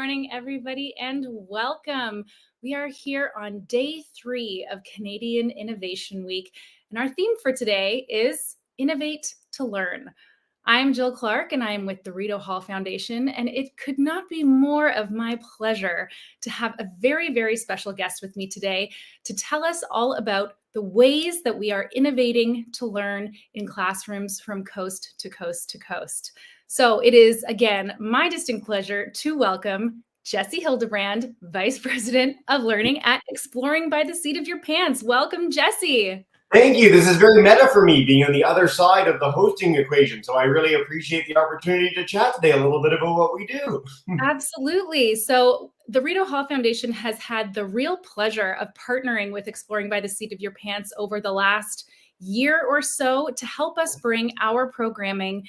morning, everybody, and welcome. We are here on day 3 of Canadian Innovation Week, and our theme for today is Innovate to Learn. I'm Jill Clark, and I am with the Rito Hall Foundation, and it could not be more of my pleasure to have a very, very special guest with me today to tell us all about the ways that we are innovating to learn in classrooms from coast to coast to coast. So it is, again, my distinct pleasure to welcome Jessie Hildebrand, Vice President of Learning at Exploring by the Seat of Your Pants. Welcome, Jessie. Thank you. This is very meta for me, being on the other side of the hosting equation. So I really appreciate the opportunity to chat today a little bit about what we do. Absolutely. So the Rito Hall Foundation has had the real pleasure of partnering with Exploring by the Seat of Your Pants over the last year or so to help us bring our programming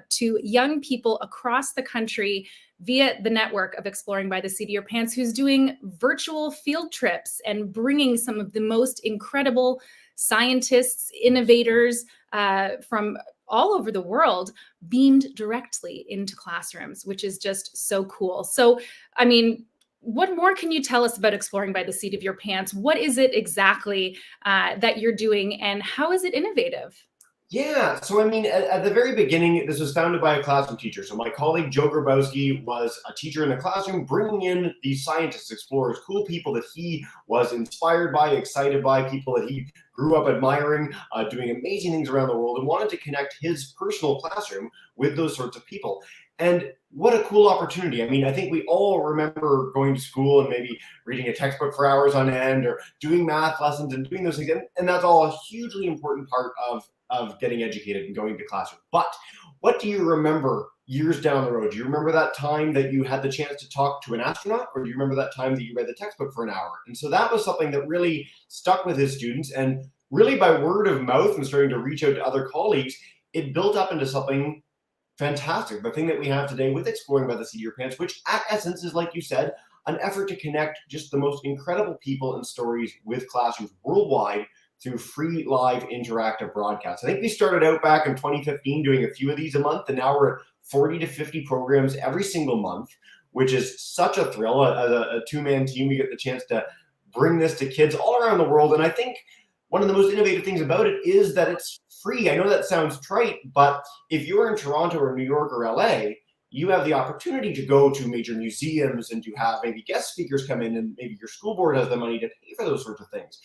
to young people across the country via the network of Exploring by the Seat of Your Pants, who's doing virtual field trips and bringing some of the most incredible scientists, innovators from all over the world beamed directly into classrooms, which is just so cool. So, I mean, what more can you tell us about Exploring by the Seat of Your Pants? What is it exactly that you're doing, and how is it innovative? Yeah, so I mean, at the very beginning, this was founded by a classroom teacher. So my colleague Joe Grabowski was a teacher in the classroom, bringing in these scientists, explorers, cool people that he was inspired by, excited by, people that he grew up admiring, doing amazing things around the world, and wanted to connect his personal classroom with those sorts of people. And what a cool opportunity. I mean, I think we all remember going to school and maybe reading a textbook for hours on end, or doing math lessons and doing those things. And that's all a hugely important part of getting educated and going to classroom. But what do you remember years down the road? Do you remember that time that you had the chance to talk to an astronaut, or do you remember that time that you read the textbook for an hour? And so that was something that really stuck with his students, and really by word of mouth and starting to reach out to other colleagues, it built up into something fantastic. The thing that we have today with Exploring by the Seat of Your Pants, which at essence is, like you said, an effort to connect just the most incredible people and stories with classrooms worldwide through free live interactive broadcasts. I think we started out back in 2015 doing a few of these a month, and now we're at 40 to 50 programs every single month, which is such a thrill. As a two-man team, we get the chance to bring this to kids all around the world. And I think one of the most innovative things about it is that it's free. I know that sounds trite, but if you're in Toronto or New York or LA, you have the opportunity to go to major museums and to have maybe guest speakers come in, and maybe your school board has the money to pay for those sorts of things.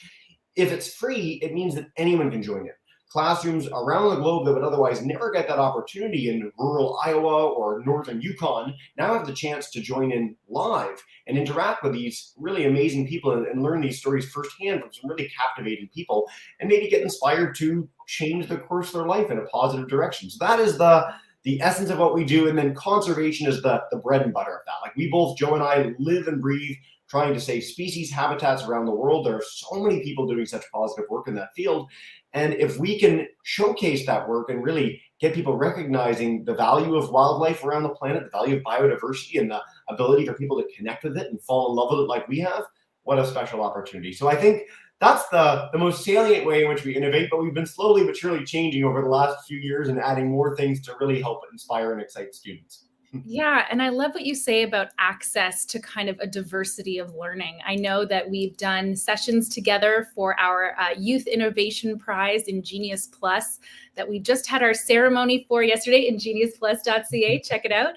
If it's free, it means that anyone can join it. Classrooms around the globe that would otherwise never get that opportunity in rural Iowa or northern Yukon now have the chance to join in live and interact with these really amazing people and learn these stories firsthand from some really captivating people, and maybe get inspired to change the course of their life in a positive direction. So that is the essence of what we do. And then conservation is the bread and butter of that. Like, we both, Joe and I, live and breathe trying to save species habitats around the world. There are so many people doing such positive work in that field. And if we can showcase that work and really get people recognizing the value of wildlife around the planet, the value of biodiversity, and the ability for people to connect with it and fall in love with it like we have, what a special opportunity. So I think that's the most salient way in which we innovate, but we've been slowly but surely changing over the last few years and adding more things to really help inspire and excite students. Yeah, and I love what you say about access to kind of a diversity of learning. I know that we've done sessions together for our Youth Innovation Prize in Genius Plus that we just had our ceremony for yesterday in geniusplus.ca. Check it out.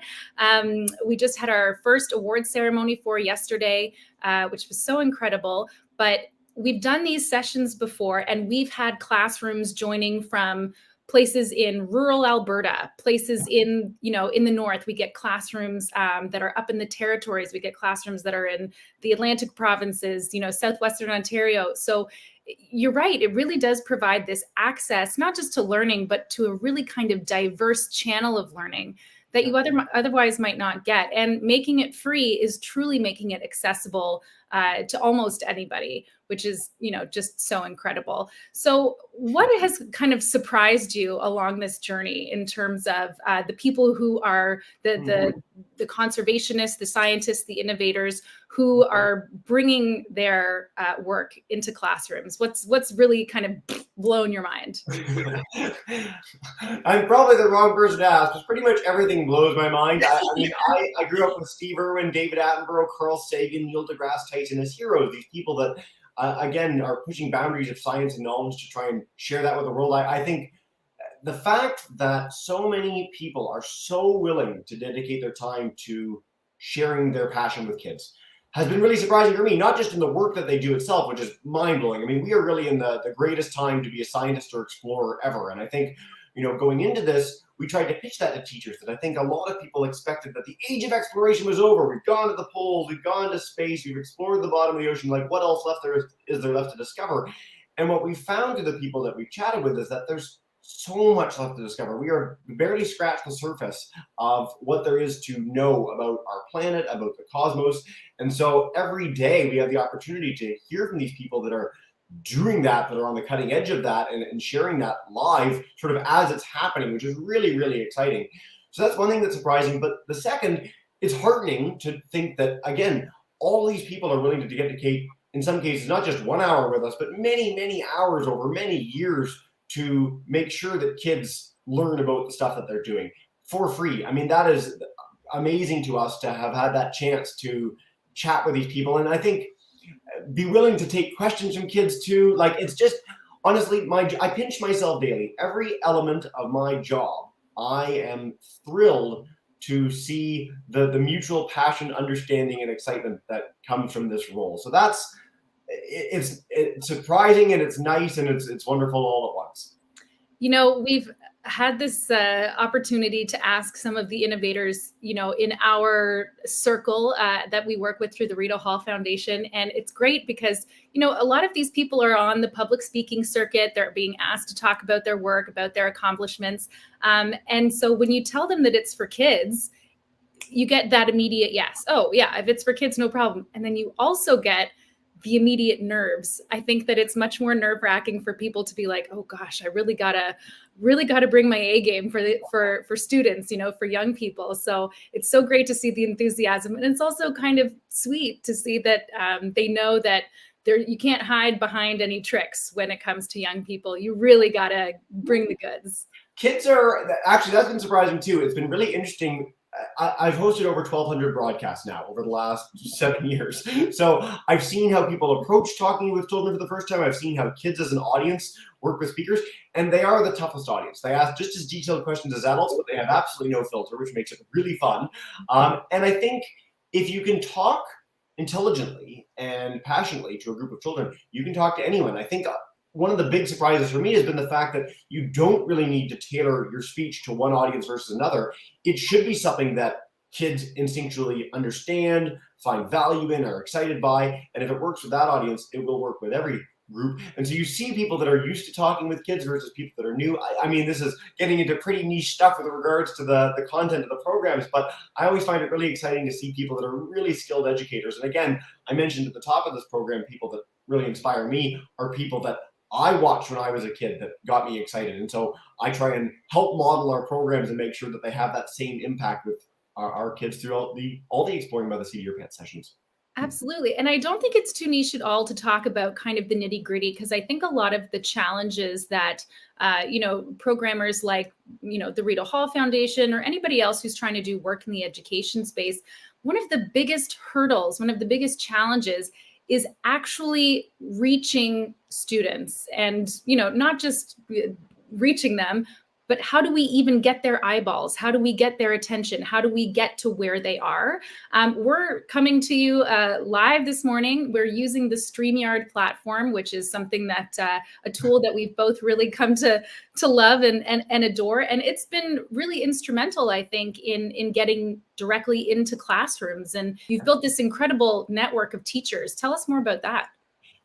We just had our first award ceremony for yesterday, which was so incredible. But we've done these sessions before, and we've had classrooms joining from places in rural Alberta, places in the north. We get classrooms that are up in the territories. We get classrooms that are in the Atlantic provinces, southwestern Ontario. So you're right. It really does provide this access, not just to learning, but to a really kind of diverse channel of learning that you otherwise might not get. And making it free is truly making it accessible to almost anybody, which is, just so incredible. So what has kind of surprised you along this journey in terms of the people who are the conservationists, the scientists, the innovators who are bringing their work into classrooms? What's really kind of blown your mind? I'm probably the wrong person to ask, because pretty much everything blows my mind. I grew up with Steve Irwin, David Attenborough, Carl Sagan, Neil deGrasse Tyson as heroes. These people that, again, are pushing boundaries of science and knowledge to try and share that with the world. I think the fact that so many people are so willing to dedicate their time to sharing their passion with kids has been really surprising for me, not just in the work that they do itself, which is mind-blowing. I mean, we are really in the greatest time to be a scientist or explorer ever. And I think, going into this, we tried to pitch that to teachers, that I think a lot of people expected that the age of exploration was over. We've gone to the poles, we've gone to space, we've explored the bottom of the ocean. Like, what else is there left to discover? And what we found to the people that we've chatted with is that there's so much left to discover. We are barely scratched the surface of what there is to know about our planet, about the cosmos. And so every day we have the opportunity to hear from these people that are doing that are on the cutting edge of that, and sharing that live sort of as it's happening, which is really, really exciting. So that's one thing that's surprising. But the second, it's heartening to think that, again, all these people are willing to dedicate, in some cases, not just 1 hour with us, but many, many hours over many years to make sure that kids learn about the stuff that they're doing for free. I mean, that is amazing to us to have had that chance to chat with these people. And I think be willing to take questions from kids too. Like, it's just, honestly, I pinch myself daily. Every element of my job, I am thrilled to see the mutual passion, understanding, and excitement that comes from this role. So it's surprising, and it's nice, and it's wonderful all at once. We've had this opportunity to ask some of the innovators, in our circle that we work with through the Rita Hall Foundation. And it's great because, a lot of these people are on the public speaking circuit. They're being asked to talk about their work, about their accomplishments. And so when you tell them that it's for kids, you get that immediate yes. Oh, yeah, if it's for kids, no problem. And then you also get the immediate nerves. I think that it's much more nerve-wracking for people to be like, oh gosh, I really gotta bring my A game for students, for young people. So it's so great to see the enthusiasm, and it's also kind of sweet to see that they know that you can't hide behind any tricks when it comes to young people. You really gotta bring the goods. Kids are actually, that's been surprising too. It's been really interesting. I've hosted over 1,200 broadcasts now over the last 7 years. So I've seen how people approach talking with children for the first time. I've seen how kids as an audience work with speakers, and they are the toughest audience. They ask just as detailed questions as adults, but they have absolutely no filter, which makes it really fun. And I think if you can talk intelligently and passionately to a group of children, you can talk to anyone. I think one of the big surprises for me has been the fact that you don't really need to tailor your speech to one audience versus another. It should be something that kids instinctually understand, find value in, are excited by. And if it works with that audience, it will work with every group. And so you see people that are used to talking with kids versus people that are new. I mean, this is getting into pretty niche stuff with regards to the content of the programs, but I always find it really exciting to see people that are really skilled educators. And again, I mentioned at the top of this program, people that really inspire me are people that I watched when I was a kid that got me excited. And so I try and help model our programs and make sure that they have that same impact with our kids throughout all the Exploring by the Seat of Your Pants sessions. Absolutely. And I don't think it's too niche at all to talk about kind of the nitty gritty, because I think a lot of the challenges that, programmers like, the Rita Hall Foundation or anybody else who's trying to do work in the education space, one of the biggest hurdles, one of the biggest challenges is actually reaching students, and, not just reaching them, but how do we even get their eyeballs? How do we get their attention? How do we get to where they are? We're coming to you live this morning. We're using the StreamYard platform, which is something that a tool that we've both really come to love and adore. And it's been really instrumental, I think, in getting directly into classrooms. And you've built this incredible network of teachers. Tell us more about that.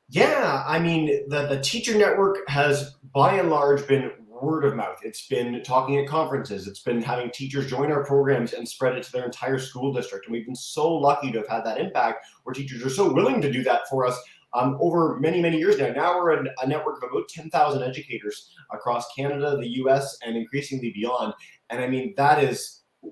Yeah, I mean, the teacher network has by and large been word of mouth. It's been talking at conferences. It's been having teachers join our programs and spread it to their entire school district. And we've been so lucky to have had that impact where teachers are so willing to do that for us over many, many years now. Now we're a network of about 10,000 educators across Canada, the US, and increasingly beyond. And I mean,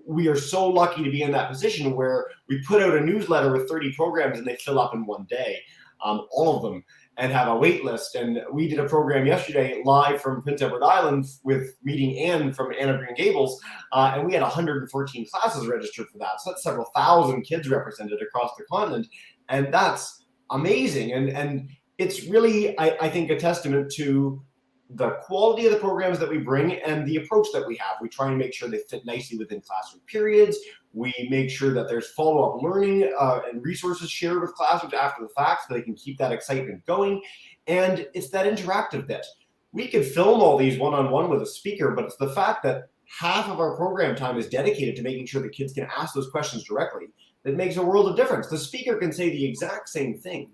we are so lucky to be in that position where we put out a newsletter with 30 programs and they fill up in one day, all of them, and have a wait list. And we did a program yesterday live from Prince Edward Island with meeting Anne from Anne of Green Gables, and we had 114 classes registered for that. So that's several thousand kids represented across the continent, and that's amazing. And it's really, I think, a testament to the quality of the programs that we bring and the approach that we have. We try and make sure they fit nicely within classroom periods. We make sure that there's follow-up learning and resources shared with classrooms after the fact so they can keep that excitement going. And it's that interactive bit. We could film all these one-on-one with a speaker, but it's the fact that half of our program time is dedicated to making sure the kids can ask those questions directly that makes a world of difference. The speaker can say the exact same thing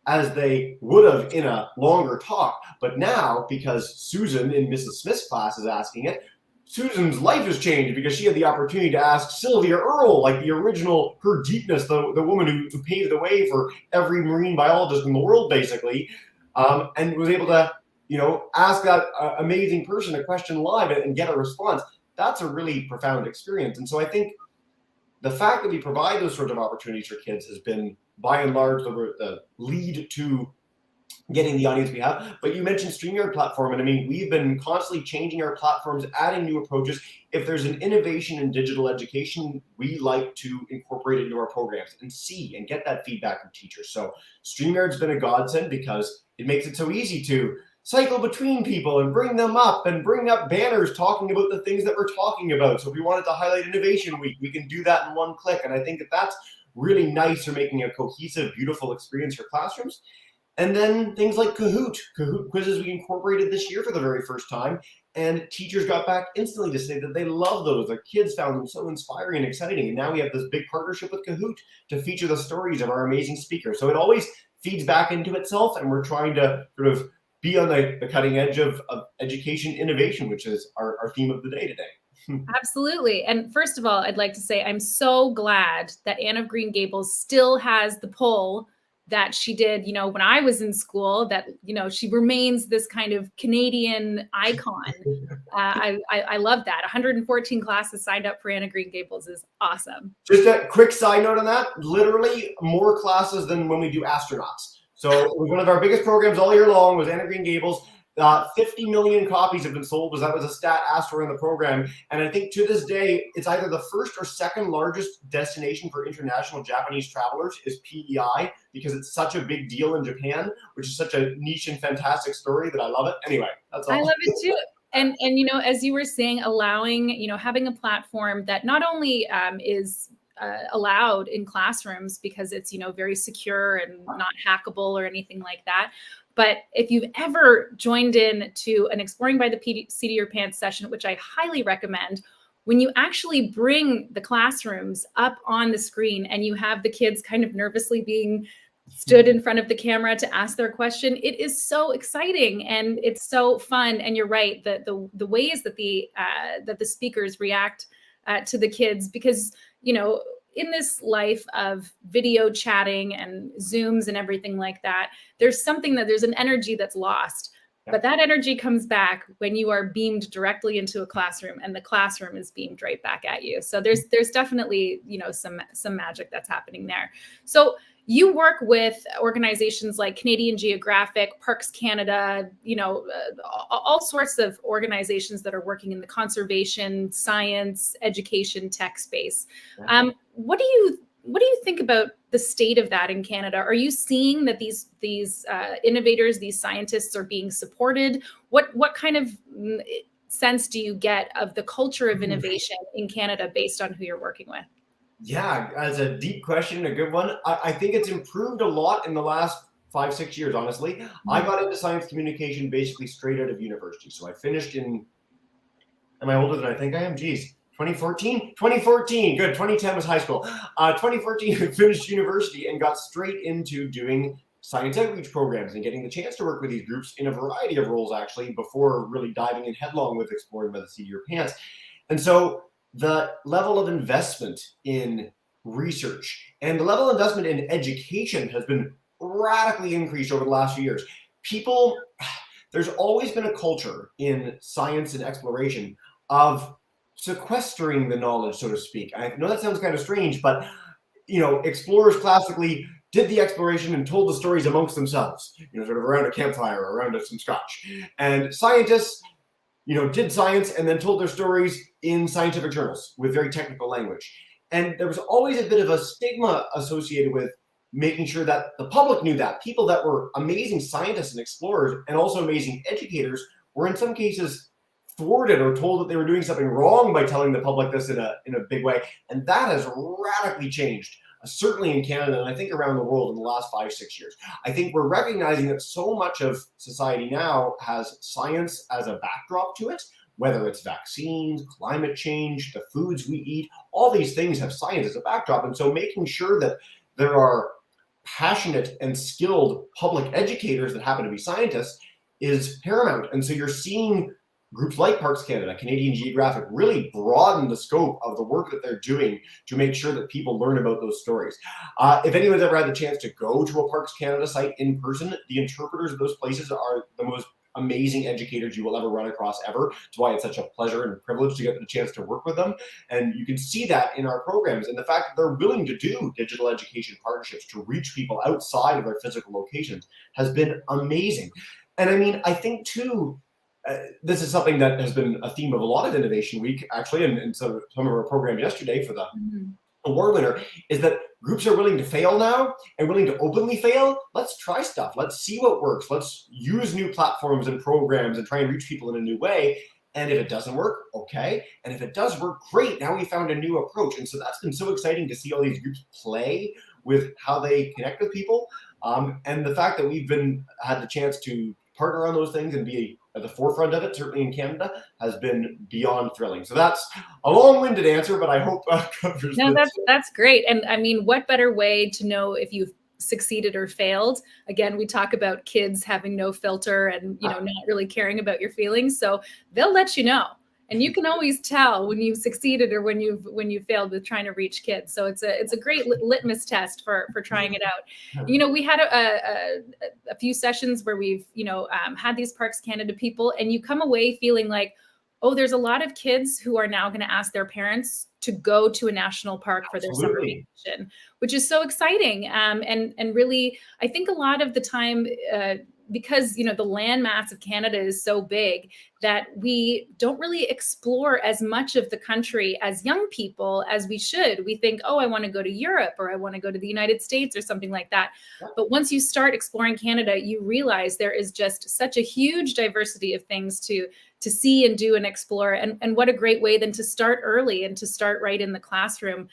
as they would have in a longer talk. But now, because Susan in Mrs. Smith's class is asking it, Susan's life has changed because she had the opportunity to ask Sylvia Earle, like the original, her deepness, the woman who paved the way for every marine biologist in the world, basically, and was able to, ask that amazing person a question live and get a response. That's a really profound experience. And so I think the fact that we provide those sorts of opportunities for kids has been, by and large, the lead to getting the audience we have. But you mentioned StreamYard platform, and I mean, we've been constantly changing our platforms, adding new approaches. If there's an innovation in digital education, we like to incorporate it into our programs and see and get that feedback from teachers. So StreamYard's been a godsend because it makes it so easy to cycle between people and bring them up and bring up banners talking about the things that we're talking about. So if we wanted to highlight Innovation Week, we can do that in one click. And I think that that's really nice for making a cohesive, beautiful experience for classrooms. And then things like Kahoot quizzes we incorporated this year for the very first time. And teachers got back instantly to say that they love those. Their kids found them so inspiring and exciting. And now we have this big partnership with Kahoot to feature the stories of our amazing speakers. So it always feeds back into itself. And we're trying to sort of be on the cutting edge of education innovation, which is our theme of the day today. Absolutely. And first of all, I'd like to say I'm so glad that Anne of Green Gables still has the pull that she did, when I was in school, that, she remains this kind of Canadian icon. I love that. 114 classes signed up for Anne of Green Gables is awesome. Just a quick side note on that, literally more classes than when we do astronauts. So it was one of our biggest programs all year long was Anne of Green Gables. 50 million copies have been sold, because that was a stat asked for in the program. And I think to this day, it's either the first or second largest destination for international Japanese travelers is PEI, because it's such a big deal in Japan, which is such a niche and fantastic story that I love it. Anyway, that's all. I love it too. And as you were saying, allowing, having a platform that not only is allowed in classrooms because it's, very secure and not hackable or anything like that. But if you've ever joined in to an Exploring by the Seat of Your Pants session, which I highly recommend, when you actually bring the classrooms up on the screen and you have the kids kind of nervously being stood in front of the camera to ask their question, it is so exciting and it's so fun. And you're right, the ways that the speakers react to the kids, because, in this life of video chatting and Zooms and everything like that, there's an energy that's lost. Yeah. But that energy comes back when you are beamed directly into a classroom and the classroom is beamed right back at you. So there's definitely, some magic that's happening there. So you work with organizations like Canadian Geographic, Parks Canada, all sorts of organizations that are working in the conservation, science, education, tech space. What do you think about the state of that in Canada? Are you seeing that these innovators, these scientists are being supported? What kind of sense do you get of the culture of innovation in Canada based on who you're working with? Yeah, that's a deep question, a good one. I think it's improved a lot in the last 5-6 years, honestly. Mm-hmm. I got into science communication basically straight out of university. So I finished am I older than I think I am? Geez, 2014? 2014, good. 2010 was high school. 2014, I finished university and got straight into doing science outreach programs and getting the chance to work with these groups in a variety of roles, actually, before really diving in headlong with Exploring by the Seat of Your Pants. And so the level of investment in research and the level of investment in education has been radically increased over the last few years. People, there's always been a culture in science and exploration of sequestering the knowledge, so to speak. I know that sounds kind of strange, but explorers classically did the exploration and told the stories amongst themselves, sort of around a campfire or around some scotch. And scientists, did science and then told their stories in scientific journals with very technical language. And there was always a bit of a stigma associated with making sure that the public knew that people that were amazing scientists and explorers and also amazing educators were in some cases thwarted or told that they were doing something wrong by telling the public this in a big way. And that has radically changed, certainly in Canada, and I think around the world in the last 5-6 years. I think we're recognizing that so much of society now has science as a backdrop to it, whether it's vaccines, climate change, the foods we eat, all these things have science as a backdrop. And so making sure that there are passionate and skilled public educators that happen to be scientists is paramount. And so you're seeing groups like Parks Canada, Canadian Geographic really broaden the scope of the work that they're doing to make sure that people learn about those stories. If anyone's ever had the chance to go to a Parks Canada site in person, the interpreters of those places are the most amazing educators you will ever run across ever. It's why it's such a pleasure and privilege to get the chance to work with them. And you can see that in our programs. And the fact that they're willing to do digital education partnerships to reach people outside of their physical locations has been amazing. And I mean, I think too, this is something that has been a theme of a lot of Innovation Week, actually, and some of our programs yesterday for the award winner, is that groups are willing to fail now and willing to openly fail. Let's try stuff. Let's see what works. Let's use new platforms and programs and try and reach people in a new way. And if it doesn't work, okay. And if it does work, great. Now we found a new approach. And so that's been so exciting to see all these groups play with how they connect with people. And the fact that we've had the chance to partner on those things and be at the forefront of it, certainly in Canada, has been beyond thrilling. So that's a long-winded answer, but I hope covers. No, that's great. And I mean, what better way to know if you've succeeded or failed? Again, we talk about kids having no filter and not really caring about your feelings. So they'll let you know. And you can always tell when you've succeeded or when you've failed with trying to reach kids. So it's a great litmus test for trying it out. We had a few sessions where we've had these Parks Canada people, and you come away feeling like, oh, there's a lot of kids who are now going to ask their parents to go to a national park for their summer vacation, which is so exciting. And really, I think a lot of the time, because the landmass of Canada is so big that we don't really explore as much of the country as young people as we should. We think, oh, I want to go to Europe or I want to go to the United States or something like that. But once you start exploring Canada, you realize there is just such a huge diversity of things to see and do and explore. And what a great way then to start early and to start right in the classroom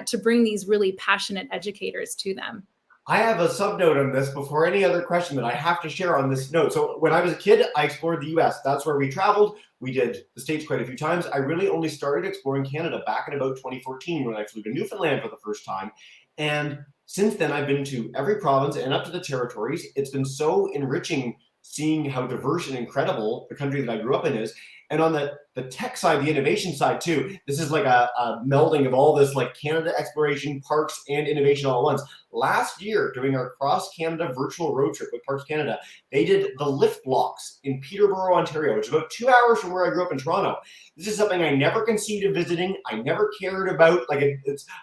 to bring these really passionate educators to them. I have a subnote on this before any other question that I have to share on this note. So when I was a kid, I explored the US. That's where we traveled. We did the States quite a few times. I really only started exploring Canada back in about 2014 when I flew to Newfoundland for the first time. And since then, I've been to every province and up to the territories. It's been so enriching seeing how diverse and incredible the country that I grew up in is. And on the tech side, the innovation side too, this is like a melding of all this like Canada exploration, parks, and innovation all at once. Last year, during our cross-Canada virtual road trip with Parks Canada, they did the lift blocks in Peterborough, Ontario, which is about 2 hours from where I grew up in Toronto. This is something I never conceived of visiting. I never cared about. Like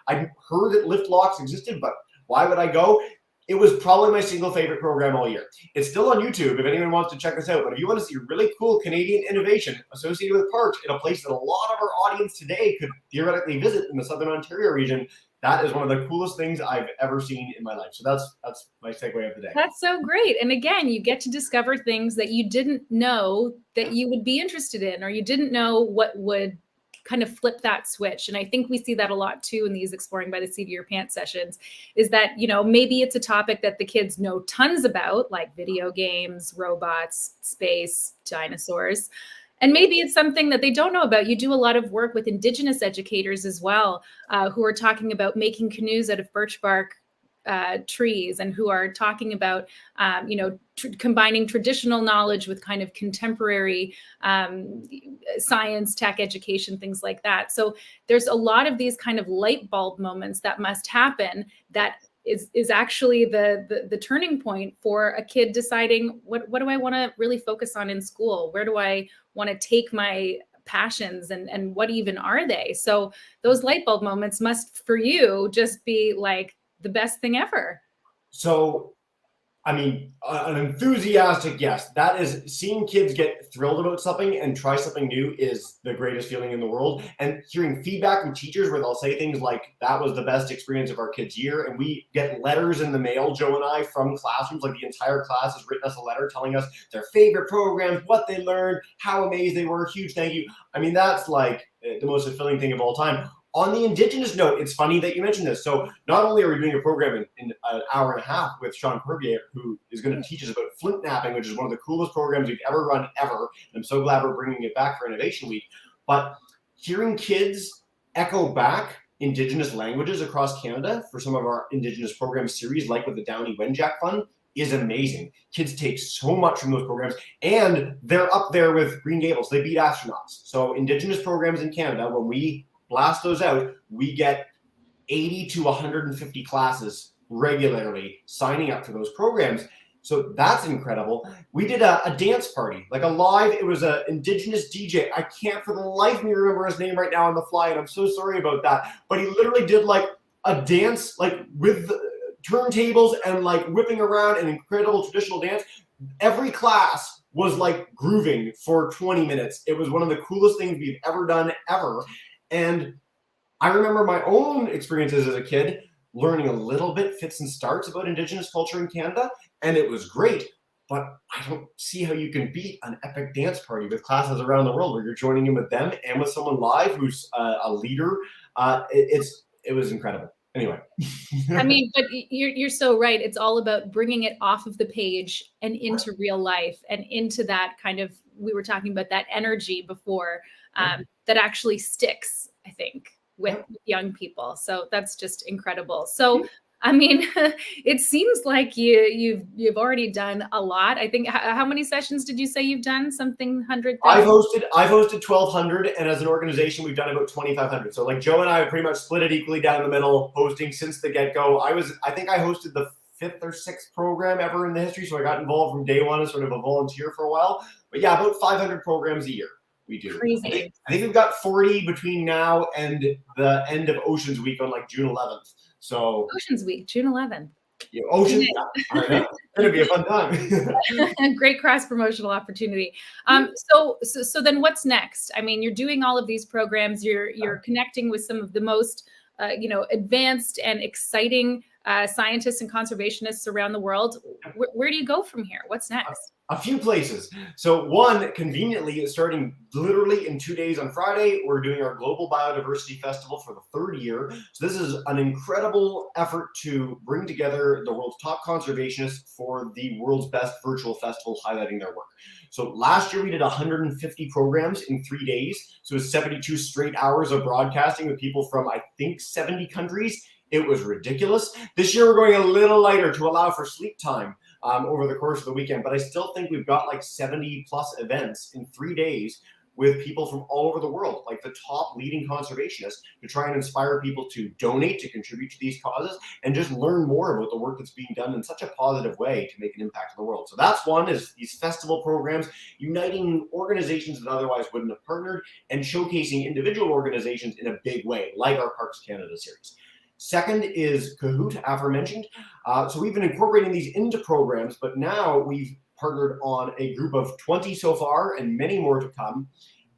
I heard that lift blocks existed, but why would I go? It was probably my single favorite program all year. It's still on YouTube if anyone wants to check this out. But if you want to see really cool Canadian innovation associated with parks in a place that a lot of our audience today could theoretically visit in the Southern Ontario region, that is one of the coolest things I've ever seen in my life. So that's my segue of the day. That's so great. And again, you get to discover things that you didn't know that you would be interested in, or you didn't know what would kind of flip that switch. And I think we see that a lot too in these Exploring by the Seat of Your Pants sessions, is that, maybe it's a topic that the kids know tons about, like video games, robots, space, dinosaurs. And maybe it's something that they don't know about. You do a lot of work with Indigenous educators as well, who are talking about making canoes out of birch bark trees and who are talking about, combining traditional knowledge with kind of contemporary science, tech education, things like that. So there's a lot of these kind of light bulb moments that must happen that is actually the turning point for a kid deciding what do I want to really focus on in school? Where do I want to take my passions, and what even are they? So those light bulb moments must, for you, just be like the best thing ever. So, I mean, an enthusiastic yes. That is, seeing kids get thrilled about something and try something new is the greatest feeling in the world. And hearing feedback from teachers where they'll say things like, that was the best experience of our kids' year. And we get letters in the mail, Joe and I, from classrooms, like the entire class has written us a letter telling us their favorite programs, what they learned, how amazed they were, huge thank you. I mean, that's like the most fulfilling thing of all time. On the Indigenous note, it's funny that you mentioned this. So not only are we doing a program in an hour and a half with Sean Purvier, who is going to teach us about flint knapping, which is one of the coolest programs we've ever run ever. And I'm so glad we're bringing it back for Innovation Week. But hearing kids echo back Indigenous languages across Canada for some of our Indigenous program series, like with the Downey Wenjack Fund, is amazing. Kids take so much from those programs, and they're up there with Green Gables. They beat astronauts. So Indigenous programs in Canada, when we blast those out, we get 80 to 150 classes regularly signing up for those programs. So that's incredible. We did a dance party, like a live, it was an Indigenous DJ. I can't for the life of me remember his name right now on the fly, and I'm so sorry about that. But he literally did like a dance, like with turntables and like whipping around, an incredible traditional dance. Every class was like grooving for 20 minutes. It was one of the coolest things we've ever done, ever. And I remember my own experiences as a kid learning a little bit fits and starts about Indigenous culture in Canada, and it was great. But I don't see how you can beat an epic dance party with classes around the world where you're joining in with them and with someone live who's a leader. It was incredible. Anyway. I mean, but you're so right. It's all about bringing it off of the page and into real life and into that kind of, we were talking about that energy before, that actually sticks, I think, with young people. So that's just incredible. So, I mean, it seems like you've already done a lot. I think, how many sessions did you say you've done? Something 100,000? I've hosted 1,200, and as an organization, we've done about 2,500. So like Joe and I pretty much split it equally down the middle, hosting since the get-go. I think I hosted the 5th or 6th program ever in the history. So I got involved from day one as sort of a volunteer for a while. But yeah, about 500 programs a year. We do. Crazy. I think we've got 40 between now and the end of Oceans Week on like June 11th. So Oceans Week, June 11th. Yeah, Oceans, yeah, I know. It's gonna be a fun time. Great cross promotional opportunity. So then what's next? I mean, you're doing all of these programs. You're connecting with some of the most advanced and exciting scientists and conservationists around the world. Where do you go from here? What's next? A few places. So one, conveniently, is starting literally in 2 days on Friday. We're doing our Global Biodiversity Festival for the 3rd year. So this is an incredible effort to bring together the world's top conservationists for the world's best virtual festival highlighting their work. So last year we did 150 programs in 3 days. So it was 72 straight hours of broadcasting with people from, I think, 70 countries. It was ridiculous. This year we're going a little lighter to allow for sleep time over the course of the weekend. But I still think we've got like 70 plus events in 3 days with people from all over the world, like the top leading conservationists, to try and inspire people to donate, to contribute to these causes, and just learn more about the work that's being done in such a positive way to make an impact in the world. So that's one, is these festival programs, uniting organizations that otherwise wouldn't have partnered and showcasing individual organizations in a big way, like our Parks Canada series. Second is Kahoot, aforementioned. So we've been incorporating these into programs, but now we've partnered on a group of 20 so far and many more to come.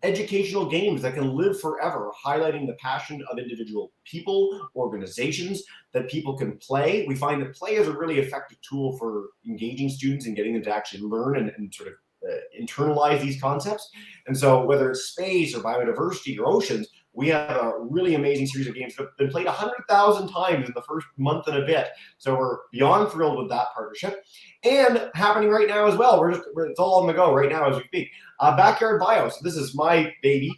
Educational games that can live forever, highlighting the passion of individual people, organizations that people can play. We find that play is a really effective tool for engaging students and getting them to actually learn and sort of internalize these concepts. And so whether it's space or biodiversity or oceans, we have a really amazing series of games that have been played 100,000 times in the first month and a bit. So we're beyond thrilled with that partnership. And happening right now as well, it's all on the go right now as we speak. Backyard Bio. So this is my baby,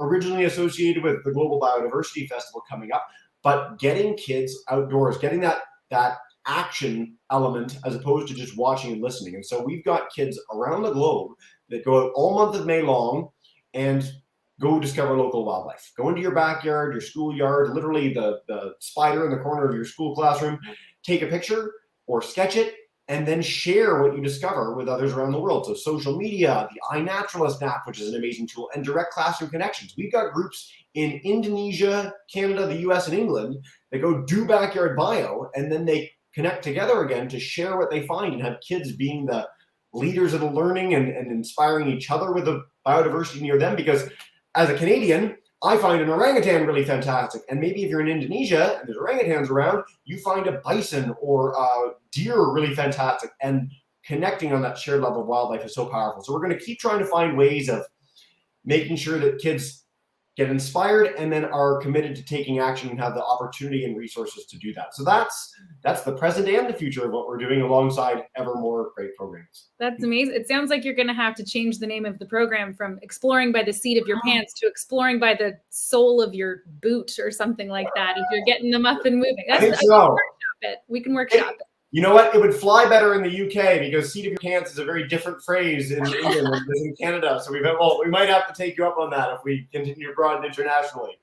originally associated with the Global Biodiversity Festival coming up, but getting kids outdoors, getting that that action element as opposed to just watching and listening. And so we've got kids around the globe that go out all month of May long and go discover local wildlife. Go into your backyard, your schoolyard, literally the spider in the corner of your school classroom, take a picture or sketch it, and then share what you discover with others around the world. So social media, the iNaturalist app, which is an amazing tool, and direct classroom connections. We've got groups in Indonesia, Canada, the US, and England that go do backyard bio, and then they connect together again to share what they find and have kids being the leaders of the learning and inspiring each other with the biodiversity near them. Because as a Canadian, I find an orangutan really fantastic. And maybe if you're in Indonesia and there's orangutans around, you find a bison or a deer really fantastic. And connecting on that shared level of wildlife is so powerful. So we're going to keep trying to find ways of making sure that kids get inspired and then are committed to taking action and have the opportunity and resources to do that. So that's the present and the future of what we're doing alongside ever more great programs. That's amazing. It sounds like you're going to have to change the name of the program from Exploring by the Seat of Your Pants to Exploring by the Sole of Your Boot or something like that, if you're getting them up and moving. I think so. We can workshop it. You know what? It would fly better in the UK because seat of your pants is a very different phrase in England than it is in Canada. So we might have to take you up on that if we continue to broaden internationally.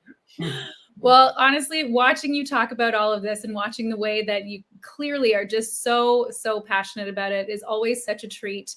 Well, honestly, watching you talk about all of this and watching the way that you clearly are just so passionate about it is always such a treat.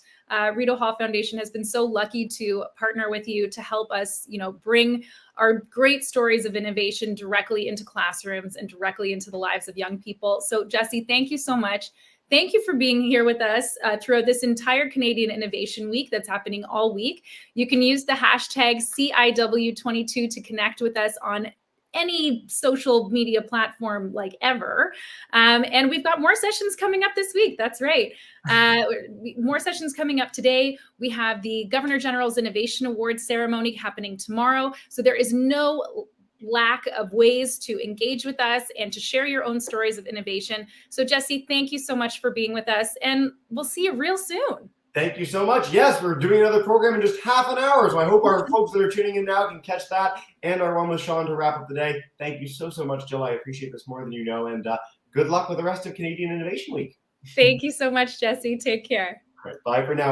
Rito Hall Foundation has been so lucky to partner with you to help us, bring our great stories of innovation directly into classrooms and directly into the lives of young people. So Jesse, thank you so much. Thank you for being here with us throughout this entire Canadian Innovation Week that's happening all week. You can use the hashtag CIW22 to connect with us on any social media platform like ever. And we've got more sessions coming up this week. That's right. More sessions coming up today. We have the Governor General's Innovation Awards ceremony happening tomorrow. So there is no lack of ways to engage with us and to share your own stories of innovation. So Jesse, thank you so much for being with us, and we'll see you real soon. Thank you so much. Yes, we're doing another program in just half an hour. So I hope our folks that are tuning in now can catch that, and our one with Sean to wrap up the day. Thank you so much, Jill. I appreciate this more than you know. And good luck with the rest of Canadian Innovation Week. Thank you so much, Jesse. Take care. All right, bye for now.